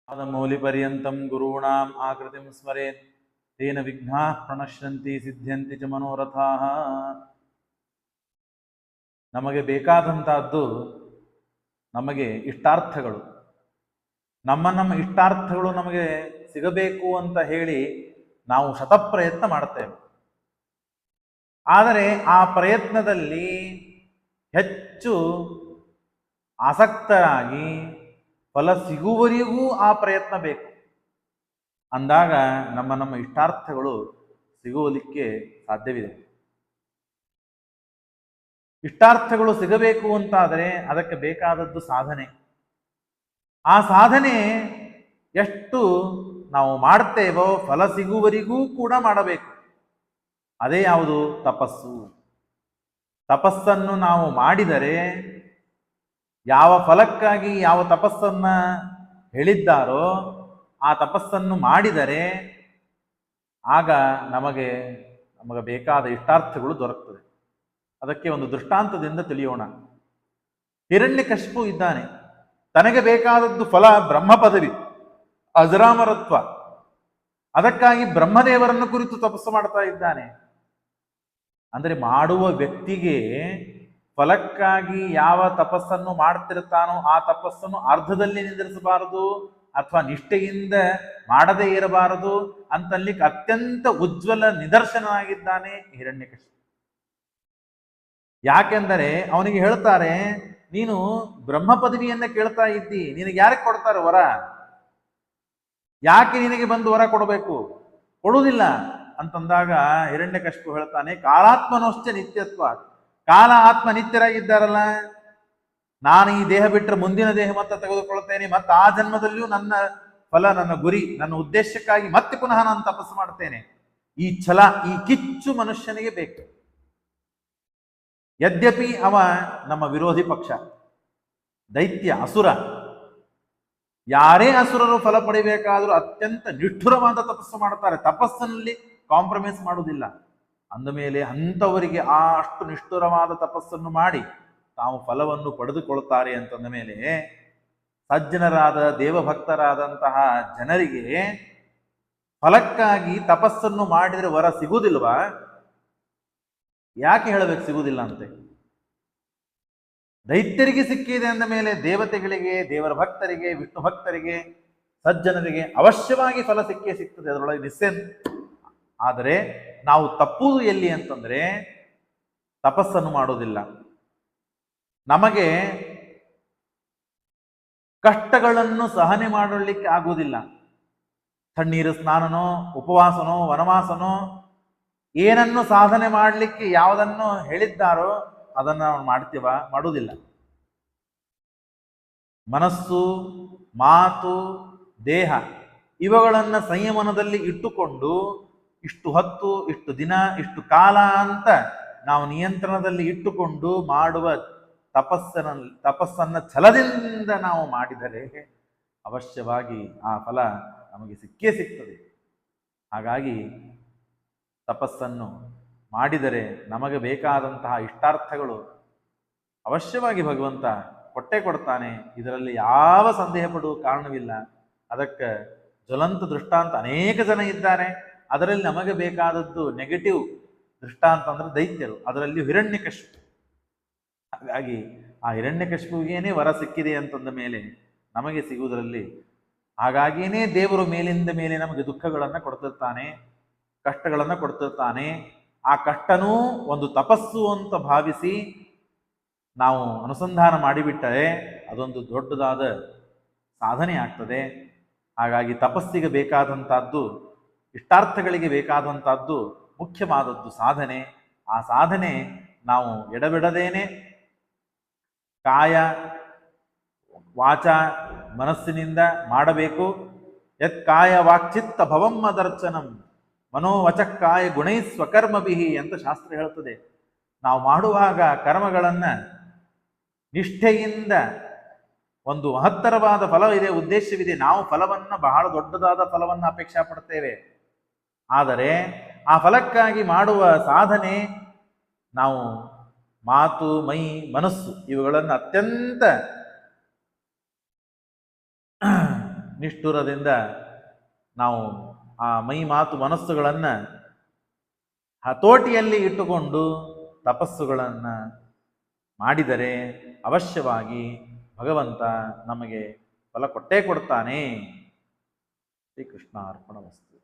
पादमौलिपर्यन्तं गुरूणाम् आकृतिं स्मरेत् तेन विघ्नाः प्रणश्यन्ति सिद्ध्यन्ति च मनोरथाः. ನಮಗೆ ಬೇಕಾದಂತಹದ್ದು ನಮಗೆ ಇಷ್ಟಾರ್ಥಗಳು. ನಮ್ಮ ಇಷ್ಟಾರ್ಥಗಳು ನಮಗೆ ಸಿಗಬೇಕು ಅಂತ ಹೇಳಿ ನಾವು ಶತಪ್ರಯತ್ನ ಮಾಡ್ತೇವೆ. ಆದರೆ ಆ ಪ್ರಯತ್ನದಲ್ಲಿ ಹೆಚ್ಚು ಆಸಕ್ತರಾಗಿ ಫಲ ಸಿಗುವವರೆಗೂ ಆ ಪ್ರಯತ್ನ ಬೇಕು ಅಂದಾಗ ನಮ್ಮ ಇಷ್ಟಾರ್ಥಗಳು ಸಿಗುವಲಿಕ್ಕೆ ಸಾಧ್ಯವಿದೆ. ಇಷ್ಟಾರ್ಥಗಳು ಸಿಗಬೇಕು ಅಂತಾದರೆ ಅದಕ್ಕೆ ಬೇಕಾದದ್ದು ಸಾಧನೆ. ಆ ಸಾಧನೆ ಎಷ್ಟು ನಾವು ಮಾಡ್ತೇವೋ ಫಲ ಸಿಗುವವರೆಗೂ ಕೂಡ ಮಾಡಬೇಕು. ಅದೇ ಯಾವುದು? ತಪಸ್ಸು. ತಪಸ್ಸನ್ನು ನಾವು ಮಾಡಿದರೆ, ಯಾವ ಫಲಕ್ಕಾಗಿ ಯಾವ ತಪಸ್ಸನ್ನ ಹೇಳಿದ್ದಾರೋ ಆ ತಪಸ್ಸನ್ನು ಮಾಡಿದರೆ ಆಗ ನಮಗೆ ಬೇಕಾದ ಇಷ್ಟಾರ್ಥಗಳು ದೊರಕುತ್ತದೆ. ಅದಕ್ಕೆ ಒಂದು ದೃಷ್ಟಾಂತದಿಂದ ತಿಳಿಯೋಣ. ಹಿರಣ್ಯಕಶಿಪು ಇದ್ದಾನೆ. ತನಗೆ ಬೇಕಾದದ್ದು ಫಲ ಬ್ರಹ್ಮ ಪದವಿ, ಅಜರಾಮರತ್ವ. ಅದಕ್ಕಾಗಿ ಬ್ರಹ್ಮದೇವರನ್ನು ಕುರಿತು ತಪಸ್ಸು ಮಾಡ್ತಾ ಇದ್ದಾನೆ. ಅಂದರೆ ಮಾಡುವ ವ್ಯಕ್ತಿಗೆ ಫಲಕ್ಕಾಗಿ ಯಾವ ತಪಸ್ಸನ್ನು ಮಾಡ್ತಿರ್ತಾನೋ ಆ ತಪಸ್ಸನ್ನು ಅರ್ಧದಲ್ಲಿ ನಿಂದಿರಿಸಬಾರದು, ಅಥವಾ ನಿಷ್ಠೆಯಿಂದ ಮಾಡದೇ ಇರಬಾರದು ಅಂತಲ್ಲಿಕ್ಕೆ ಅತ್ಯಂತ ಉಜ್ವಲ ನಿದರ್ಶನವಾಗಿದ್ದಾನೆ ಹಿರಣ್ಯಕಶಿಪು. ಯಾಕೆಂದರೆ ಅವನಿಗೆ ಹೇಳ್ತಾರೆ, ನೀನು ಬ್ರಹ್ಮ ಪದವಿಯನ್ನ ಕೇಳ್ತಾ ಇದ್ದಿ, ನಿನಗೆ ಯಾರಿಗೆ ಕೊಡ್ತಾರೆ ವರ? ಯಾಕೆ ನಿನಗೆ ಬಂದು ವರ ಕೊಡಬೇಕು? ಕೊಡುವುದಿಲ್ಲ ಅಂತಂದಾಗ ಹಿರಣ್ಯಕಶಿಪು ಹೇಳ್ತಾನೆ, ಕಾಲಾತ್ಮನೋಶ್ಚ ನಿತ್ಯತ್ವ. ಕಾಲ ಆತ್ಮ ನಿತ್ಯರಾಗಿದ್ದಾರಲ್ಲ, ನಾನು ಈ ದೇಹ ಬಿಟ್ಟರೆ ಮುಂದಿನ ದೇಹ ಮತ್ತೆ ತೆಗೆದುಕೊಳ್ತೇನೆ, ಮತ್ತೆ ಆ ಜನ್ಮದಲ್ಲಿಯೂ ನನ್ನ ಫಲ, ನನ್ನ ಗುರಿ, ನನ್ನ ಉದ್ದೇಶಕ್ಕಾಗಿ ಮತ್ತೆ ಪುನಃ ನಾನು ತಪಸ್ಸು ಮಾಡ್ತೇನೆ. ಈ ಛಲ, ಈ ಕಿಚ್ಚು ಮನುಷ್ಯನಿಗೆ ಬೇಕು. ಯದ್ಯಪಿ ಅವ ನಮ್ಮ ವಿರೋಧಿ ಪಕ್ಷ, ದೈತ್ಯ, ಅಸುರ. ಯಾರೇ ಅಸುರರು ಫಲ ಪಡಿಬೇಕಾದರೂ ಅತ್ಯಂತ ನಿಷ್ಠುರವಾದ ತಪಸ್ಸು ಮಾಡ್ತಾರೆ, ತಪಸ್ಸಿನಲ್ಲಿ ಕಾಂಪ್ರಮೈಸ್ ಮಾಡುವುದಿಲ್ಲ. ಅಂದ ಮೇಲೆ ಅಂಥವರಿಗೆ ಅಷ್ಟು ನಿಷ್ಠುರವಾದ ತಪಸ್ಸನ್ನು ಮಾಡಿ ತಾವು ಫಲವನ್ನು ಪಡೆದುಕೊಳ್ತಾರೆ ಅಂತಂದ ಮೇಲೆ ಸಜ್ಜನರಾದ ದೇವಭಕ್ತರಾದಂತಹ ಜನರಿಗೆ ಫಲಕ್ಕಾಗಿ ತಪಸ್ಸನ್ನು ಮಾಡಿದರೆ ವರ ಸಿಗುವುದಿಲ್ವಾ? ಯಾಕೆ ಹೇಳಬೇಕು ಸಿಗುವುದಿಲ್ಲ ಅಂತೆ? ದೈತ್ಯರಿಗೆ ಸಿಕ್ಕಿದೆ ಅಂದ ಮೇಲೆ ದೇವತೆಗಳಿಗೆ, ದೇವರ ಭಕ್ತರಿಗೆ, ವಿಷ್ಣು ಭಕ್ತರಿಗೆ, ಸಜ್ಜನರಿಗೆ ಅವಶ್ಯವಾಗಿ ಫಲ ಸಿಕ್ಕೇ ಸಿಗ್ತದೆ, ಅದರೊಳಗೆ ನಿಸ್ಸೇನ್. ಆದರೆ ನಾವು ತಪ್ಪುವುದು ಎಲ್ಲಿ ಅಂತಂದ್ರೆ ತಪಸ್ಸನ್ನು ಮಾಡೋದಿಲ್ಲ. ನಮಗೆ ಕಷ್ಟಗಳನ್ನು ಸಹನೆ ಮಾಡಲಿಕ್ಕೆ ಆಗುವುದಿಲ್ಲ. ತಣ್ಣೀರು ಸ್ನಾನನೋ, ಉಪವಾಸನೋ, ವನವಾಸನೋ, ಏನನ್ನು ಸಾಧನೆ ಮಾಡಲಿಕ್ಕೆ ಯಾವುದನ್ನು ಹೇಳಿದ್ದಾರೋ ಅದನ್ನು ನಾವು ಮಾಡ್ತೀವ? ಮಾಡುವುದಿಲ್ಲ. ಮನಸ್ಸು, ಮಾತು, ದೇಹ ಇವುಗಳನ್ನು ಸಂಯಮನದಲ್ಲಿ ಇಟ್ಟುಕೊಂಡು ಇಷ್ಟು ಹೊತ್ತು, ಇಷ್ಟು ದಿನ, ಇಷ್ಟು ಕಾಲ ಅಂತ ನಾವು ನಿಯಂತ್ರಣದಲ್ಲಿ ಇಟ್ಟುಕೊಂಡು ಮಾಡುವ ತಪಸ್ಸನ್ನ ಛಲದಿಂದ ನಾವು ಮಾಡಿದರೆ ಅವಶ್ಯವಾಗಿ ಆ ಫಲ ನಮಗೆ ಸಿಕ್ಕೇ ಸಿಗ್ತದೆ. ಹಾಗಾಗಿ ತಪಸ್ಸನ್ನು ಮಾಡಿದರೆ ನಮಗೆ ಬೇಕಾದಂತಹ ಇಷ್ಟಾರ್ಥಗಳು ಅವಶ್ಯವಾಗಿ ಭಗವಂತ ಕೊಟ್ಟೇ ಕೊಡ್ತಾನೆ. ಇದರಲ್ಲಿ ಯಾವ ಸಂದೇಹ ಪಡುವ ಕಾರಣವಿಲ್ಲ. ಅದಕ್ಕೆ ಜ್ವಲಂತ ದೃಷ್ಟಾಂತ ಅನೇಕ ಜನ ಇದ್ದಾರೆ. ಅದರಲ್ಲಿ ನಮಗೆ ಬೇಕಾದದ್ದು ನೆಗೆಟಿವ್ ದೃಷ್ಟಾಂತ ಅಂದ್ರೆ ದೈತ್ಯರು, ಅದರಲ್ಲಿ ಹಿರಣ್ಯಕಶಿಪು. ಹಾಗಾಗಿ ಆ ಹಿರಣ್ಯಕಶಿಪುವಿಗೇನೆ ವರ ಸಿಕ್ಕಿದೆ ಅಂತಂದ ಮೇಲೆ ನಮಗೆ ಸಿಗುವುದರಲ್ಲಿ, ಹಾಗಾಗಿಯೇ ದೇವರು ಮೇಲಿಂದ ಮೇಲೆ ನಮಗೆ ದುಃಖಗಳನ್ನು ಕೊಡ್ತಿರ್ತಾನೆ, ಕಷ್ಟಗಳನ್ನು ಕೊಡ್ತಿರ್ತಾನೆ. ಆ ಕಷ್ಟನೂ ಒಂದು ತಪಸ್ಸು ಅಂತ ಭಾವಿಸಿ ನಾವು ಅನುಸಂಧಾನ ಮಾಡಿಬಿಟ್ಟರೆ ಅದೊಂದು ದೊಡ್ಡದಾದ ಸಾಧನೆ ಆಗ್ತದೆ. ಹಾಗಾಗಿ ತಪಸ್ಸಿಗೆ ಬೇಕಾದಂಥದ್ದು, ಇಷ್ಟಾರ್ಥಗಳಿಗೆ ಬೇಕಾದಂಥದ್ದು ಮುಖ್ಯವಾದದ್ದು ಸಾಧನೆ. ಆ ಸಾಧನೆ ನಾವು ಎಡಬಿಡದೇನೆ ಕಾಯ, ವಾಚ, ಮನಸ್ಸಿನಿಂದ ಮಾಡಬೇಕು. ಯತ್ ಕಾಯ ವಾಕ್ಚಿತ್ತ ಭವಮ್ಮ ದರ್ಶನಂ ಮನೋವಚಕ್ಕಾಯ ಗುಣೈ ಸ್ವಕರ್ಮಭಿಹಿ ಅಂತ ಶಾಸ್ತ್ರ ಹೇಳ್ತದೆ. ನಾವು ಮಾಡುವಾಗ ಕರ್ಮಗಳನ್ನು ನಿಷ್ಠೆಯಿಂದ, ಒಂದು ಮಹತ್ತರವಾದ ಫಲವಿದೆ, ಉದ್ದೇಶವಿದೆ. ನಾವು ಫಲವನ್ನು, ಬಹಳ ದೊಡ್ಡದಾದ ಫಲವನ್ನು ಅಪೇಕ್ಷೆ ಪಡ್ತೇವೆ. ಆದರೆ ಆ ಫಲಕ್ಕಾಗಿ ಮಾಡುವ ಸಾಧನೆ ನಾವು ಮಾತು, ಮೈ, ಮನಸ್ಸು ಇವುಗಳನ್ನು ಅತ್ಯಂತ ನಿಷ್ಠುರದಿಂದ ನಾವು ಆ ಮೈ ಮಾತು ಮನಸ್ಸುಗಳನ್ನು ಹತೋಟಿಯಲ್ಲಿ ಇಟ್ಟುಕೊಂಡು ತಪಸ್ಸುಗಳನ್ನು ಮಾಡಿದರೆ ಅವಶ್ಯವಾಗಿ ಭಗವಂತ ನಮಗೆ ಫಲ ಕೊಟ್ಟೇ ಕೊಡ್ತಾನೆ. ಶ್ರೀಕೃಷ್ಣ ಅರ್ಪಣಮಸ್ತು.